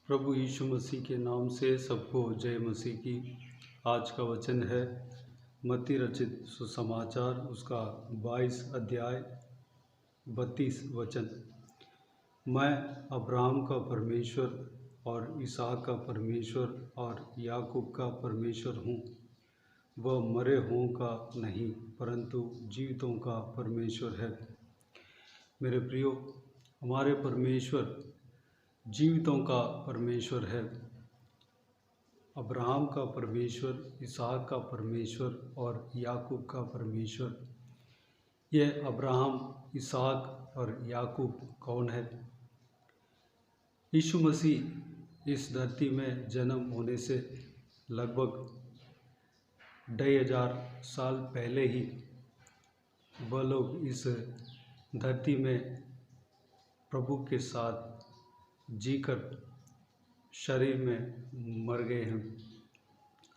प्रभु यीशु मसीह के नाम से सबको जय मसीह की। आज का वचन है मत्ती रचित सुसमाचार उसका 22 अध्याय 32 वचन। मैं अब्राहम का परमेश्वर और इसहाक का परमेश्वर और याकूब का परमेश्वर हूँ। वह मरे हुओं का नहीं परंतु जीवितों का परमेश्वर है। मेरे प्रियो, हमारे परमेश्वर जीवितों का परमेश्वर है। अब्राहम का परमेश्वर, इसहाक का परमेश्वर और याकूब का परमेश्वर। यह अब्राहम, इसहाक और याकूब कौन है? यीशु मसीह इस धरती में जन्म होने से लगभग 2500 साल पहले ही वह लोग इस धरती में प्रभु के साथ जीकर शरीर में मर गए हैं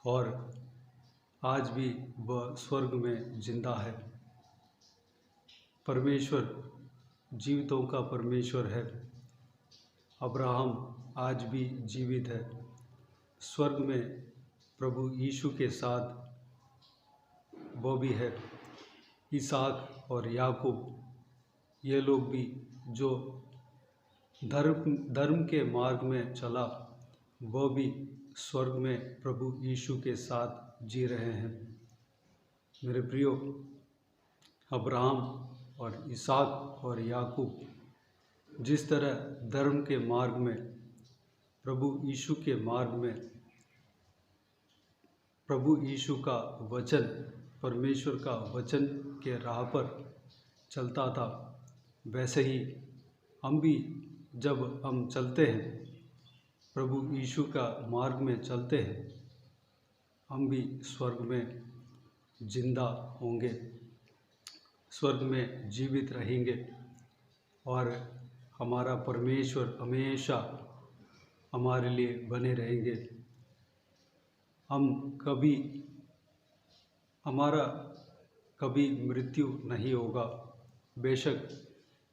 और आज भी वह स्वर्ग में जिंदा है। परमेश्वर जीवितों का परमेश्वर है। अब्राहम आज भी जीवित है। स्वर्ग में प्रभु यीशु के साथ वो भी है। इसहाक और याकूब, ये लोग भी जो धर्म के मार्ग में चला, वह भी स्वर्ग में प्रभु यीशु के साथ जी रहे हैं। मेरे प्रियो, अब्राहम और इसहाक और याकूब जिस तरह धर्म के मार्ग में, प्रभु यीशु के मार्ग में, प्रभु यीशु का वचन, परमेश्वर का वचन के राह पर चलता था, वैसे ही हम भी जब हम चलते हैं, प्रभु यीशु का मार्ग में चलते हैं, हम भी स्वर्ग में जिंदा होंगे, स्वर्ग में जीवित रहेंगे और हमारा परमेश्वर हमेशा हमारे लिए बने रहेंगे। हमारा कभी मृत्यु नहीं होगा। बेशक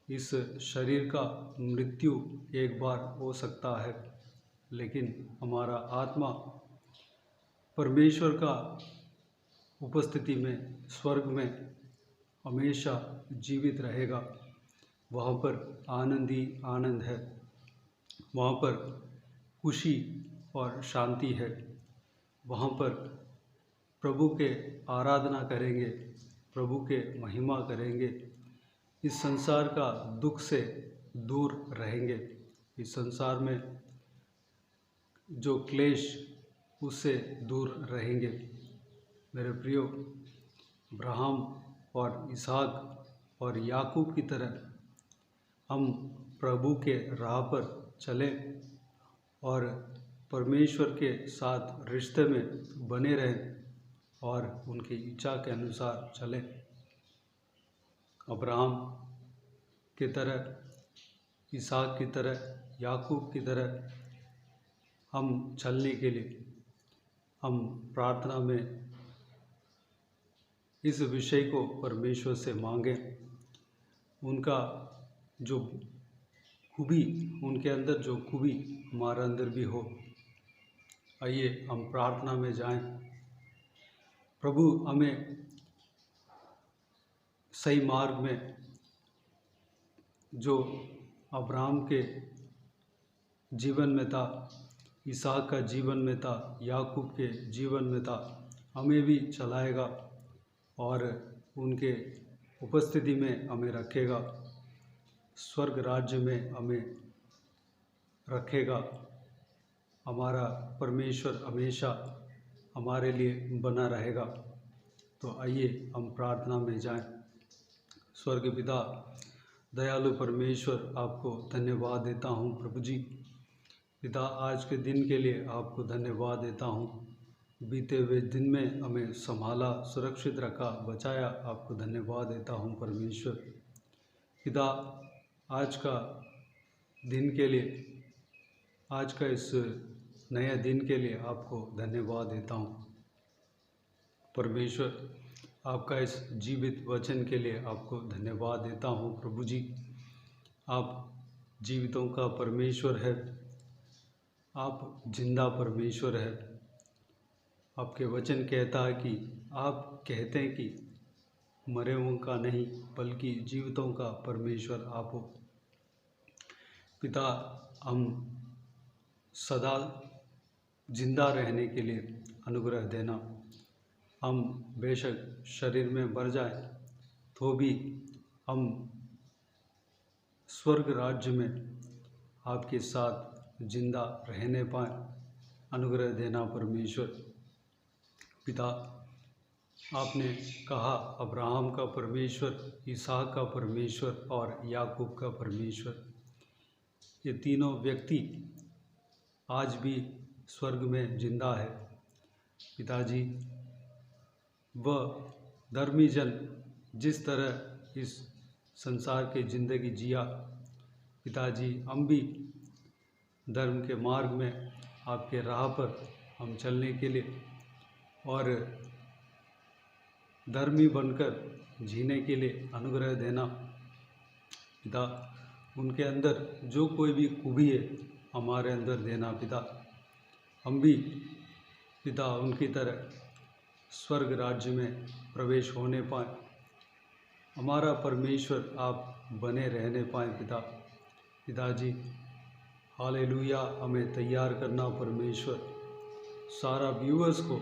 इस शरीर का मृत्यु एक बार हो सकता है, लेकिन हमारा आत्मा परमेश्वर का उपस्थिति में स्वर्ग में हमेशा जीवित रहेगा। वहाँ पर आनंद ही आनंद है, वहाँ पर खुशी और शांति है। वहाँ पर प्रभु के आराधना करेंगे, प्रभु के महिमा करेंगे, इस संसार का दुख से दूर रहेंगे, इस संसार में जो क्लेश उससे दूर रहेंगे। मेरे प्रियो, अब्राहम और इसहाक और याकूब की तरह हम प्रभु के राह पर चलें और परमेश्वर के साथ रिश्ते में बने रहें और उनकी इच्छा के अनुसार चलें। अब्राहम की तरह, इसहाक की तरह, याकूब की तरह हम चलने के लिए हम प्रार्थना में इस विषय को परमेश्वर से मांगें। उनका जो खूबी, उनके अंदर जो खूबी हमारे अंदर भी हो। आइए हम प्रार्थना में जाएं। प्रभु हमें सही मार्ग में, जो अब्राहम के जीवन में था, इसहाक का जीवन में था, याकूब के जीवन में था, हमें भी चलाएगा और उनके उपस्थिति में हमें रखेगा, स्वर्ग राज्य में हमें रखेगा। हमारा परमेश्वर हमेशा हमारे लिए बना रहेगा। तो आइए हम प्रार्थना में जाएं। स्वर्ग पिता, दयालु परमेश्वर, आपको धन्यवाद देता हूँ प्रभु जी। पिता, आज के दिन के लिए आपको धन्यवाद देता हूँ। बीते हुए दिन में हमें संभाला, सुरक्षित रखा, बचाया, आपको धन्यवाद देता हूँ परमेश्वर। पिता, आज का दिन के लिए, आज का इस नए दिन के लिए आपको धन्यवाद देता हूँ परमेश्वर। आपका इस जीवित वचन के लिए आपको धन्यवाद देता हूँ प्रभु जी। आप जीवितों का परमेश्वर है। आप जिंदा परमेश्वर है। आपके वचन कहता है कि आप कहते हैं कि मरे हुओं का नहीं बल्कि जीवितों का परमेश्वर आप हो। पिता, हम सदा जिंदा रहने के लिए अनुग्रह देना। हम बेशक शरीर में मर जाए तो भी हम स्वर्ग राज्य में आपके साथ जिंदा रहने पाए, अनुग्रह देना परमेश्वर। पिता, आपने कहा अब्राहम का परमेश्वर, इसहाक का परमेश्वर और याकूब का परमेश्वर। ये तीनों व्यक्ति आज भी स्वर्ग में जिंदा है। पिताजी, वह धर्मी जन जिस तरह इस संसार की ज़िंदगी जिया, पिताजी हम भी धर्म के मार्ग में आपके राह पर हम चलने के लिए और धर्मी बनकर जीने के लिए अनुग्रह देना। पिता, उनके अंदर जो कोई भी खूबी है हमारे अंदर देना। पिता, हम भी पिता उनकी तरह स्वर्ग राज्य में प्रवेश होने पाए, हमारा परमेश्वर आप बने रहने पाए। पिताजी, हालेलुया, हमें तैयार करना परमेश्वर। सारा व्यूअर्स को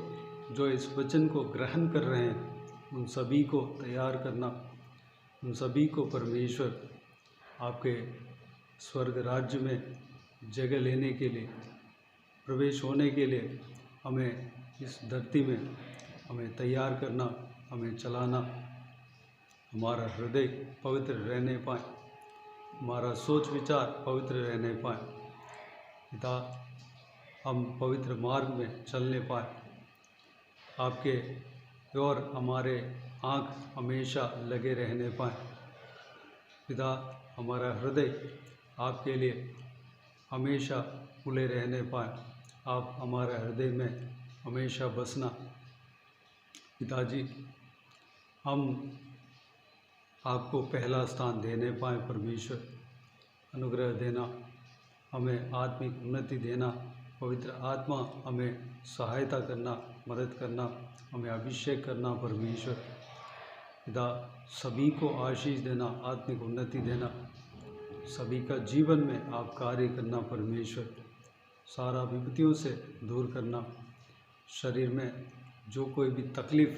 जो इस वचन को ग्रहण कर रहे हैं उन सभी को तैयार करना, उन सभी को परमेश्वर आपके स्वर्ग राज्य में जगह लेने के लिए, प्रवेश होने के लिए हमें इस धरती में हमें तैयार करना, हमें चलाना। हमारा हृदय पवित्र रहने पाए, हमारा सोच विचार पवित्र रहने पाए। पिता, हम पवित्र मार्ग में चलने पाए, आपके और हमारे आँख हमेशा लगे रहने पाए। पिता, हमारा हृदय आपके लिए हमेशा खुले रहने पाए, आप हमारे हृदय में हमेशा बसना। पिताजी, हम आपको पहला स्थान देने पाए परमेश्वर, अनुग्रह देना, हमें आत्मिक उन्नति देना। पवित्र आत्मा हमें सहायता करना, मदद करना, हमें अभिषेक करना परमेश्वर। पिता, सभी को आशीष देना, आत्मिक उन्नति देना, सभी का जीवन में आप कार्य करना परमेश्वर। सारा विपत्तियों से दूर करना, शरीर में जो कोई भी तकलीफ़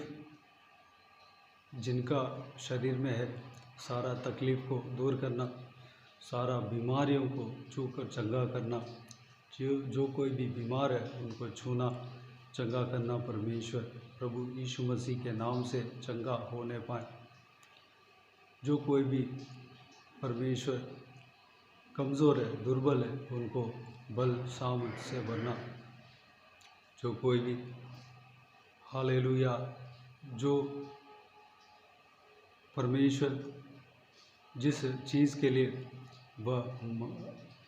जिनका शरीर में है सारा तकलीफ़ को दूर करना, सारा बीमारियों को छूकर चंगा करना, जो कोई भी बीमार है उनको छूना, चंगा करना परमेश्वर। प्रभु यीशु मसीह के नाम से चंगा होने पाए। जो कोई भी परमेश्वर कमज़ोर है, दुर्बल है, उनको बल सामर्थ से भरना। जो कोई भी हालेलुया, जो परमेश्वर जिस चीज़ के लिए वह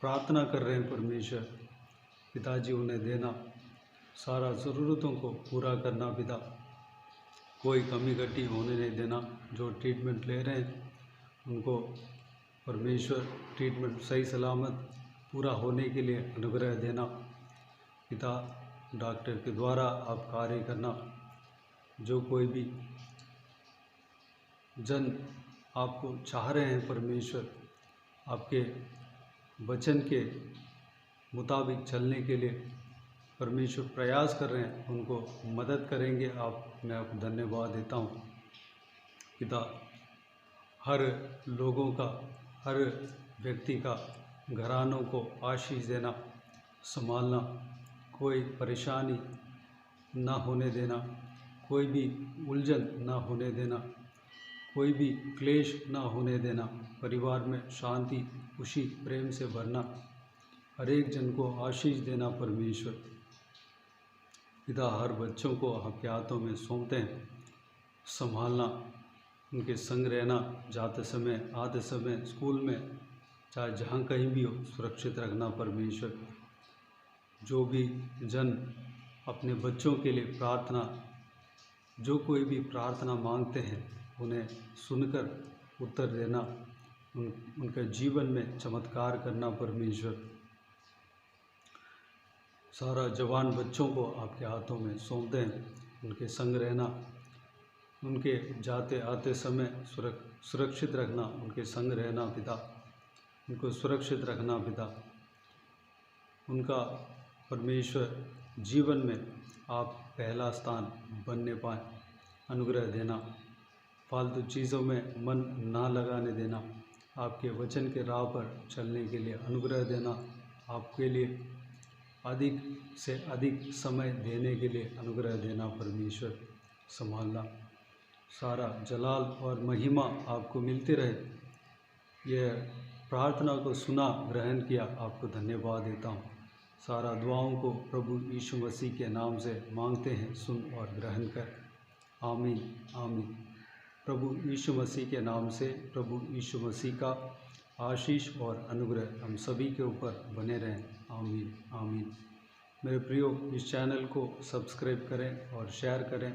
प्रार्थना कर रहे हैं परमेश्वर, पिताजी उन्हें देना, सारा ज़रूरतों को पूरा करना। पिता, कोई कमी घटी होने नहीं देना। जो ट्रीटमेंट ले रहे हैं उनको परमेश्वर ट्रीटमेंट सही सलामत पूरा होने के लिए अनुग्रह देना। पिता, डॉक्टर के द्वारा आप कार्य करना। जो कोई भी जन आपको चाह रहे हैं परमेश्वर, आपके वचन के मुताबिक चलने के लिए परमेश्वर प्रयास कर रहे हैं, उनको मदद करेंगे आप। मैं आपको धन्यवाद देता हूँ पिता। हर लोगों का, हर व्यक्ति का, घरानों को आशीष देना, संभालना, कोई परेशानी ना होने देना, कोई भी उलझन ना होने देना, कोई भी क्लेश ना होने देना। परिवार में शांति, खुशी, प्रेम से भरना, हर एक जन को आशीष देना परमेश्वर। पिता, हर बच्चों को आपके हाथों में सौंपते हैं, संभालना, उनके संग रहना, जाते समय आते समय, स्कूल में चाहे जहाँ कहीं भी हो, सुरक्षित रखना परमेश्वर। जो भी जन अपने बच्चों के लिए प्रार्थना, जो कोई भी प्रार्थना मांगते हैं उन्हें सुनकर उत्तर देना, उनके जीवन में चमत्कार करना परमेश्वर। सारा जवान बच्चों को आपके हाथों में सौंपते हैं। उनके संग रहना, उनके जाते आते समय सुरक्षित रखना, उनके संग रहना पिता, उनको सुरक्षित रखना पिता। उनका परमेश्वर जीवन में आप पहला स्थान बनने पाएँ, अनुग्रह देना। फालतू चीज़ों में मन ना लगाने देना, आपके वचन के राह पर चलने के लिए अनुग्रह देना, आपके लिए अधिक से अधिक समय देने के लिए अनुग्रह देना। परमेश्वर संभालना, सारा जलाल और महिमा आपको मिलती रहे। यह प्रार्थना को सुना, ग्रहण किया, आपको धन्यवाद देता हूँ। सारा दुआओं को प्रभु यीशु मसीह के नाम से मांगते हैं, सुन और ग्रहण कर। आमीन आमीन। प्रभु यीशु मसीह के नाम से प्रभु यीशु मसीह का आशीष और अनुग्रह हम सभी के ऊपर बने रहें। आमीन आमीन। मेरे प्रियो, इस चैनल को सब्सक्राइब करें और शेयर करें।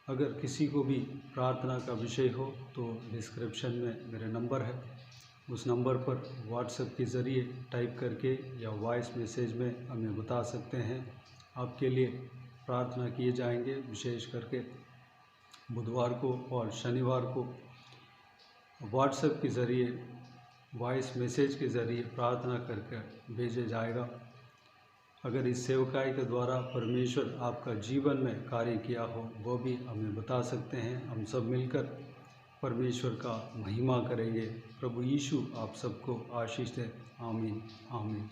अगर किसी को भी प्रार्थना का विषय हो तो डिस्क्रिप्शन में मेरे नंबर है, उस नंबर पर व्हाट्सएप के ज़रिए टाइप करके या वॉइस मैसेज में हमें बता सकते हैं। आपके लिए प्रार्थना किए जाएंगे। विशेष करके बुधवार को और शनिवार को व्हाट्सएप के ज़रिए, वॉइस मैसेज के ज़रिए प्रार्थना करके भेजा जाएगा। अगर इस सेवकाई के द्वारा परमेश्वर आपका जीवन में कार्य किया हो, वो भी हमें बता सकते हैं। हम सब मिलकर परमेश्वर का महिमा करेंगे। प्रभु यीशु आप सबको आशीष दे। आमीन आमीन।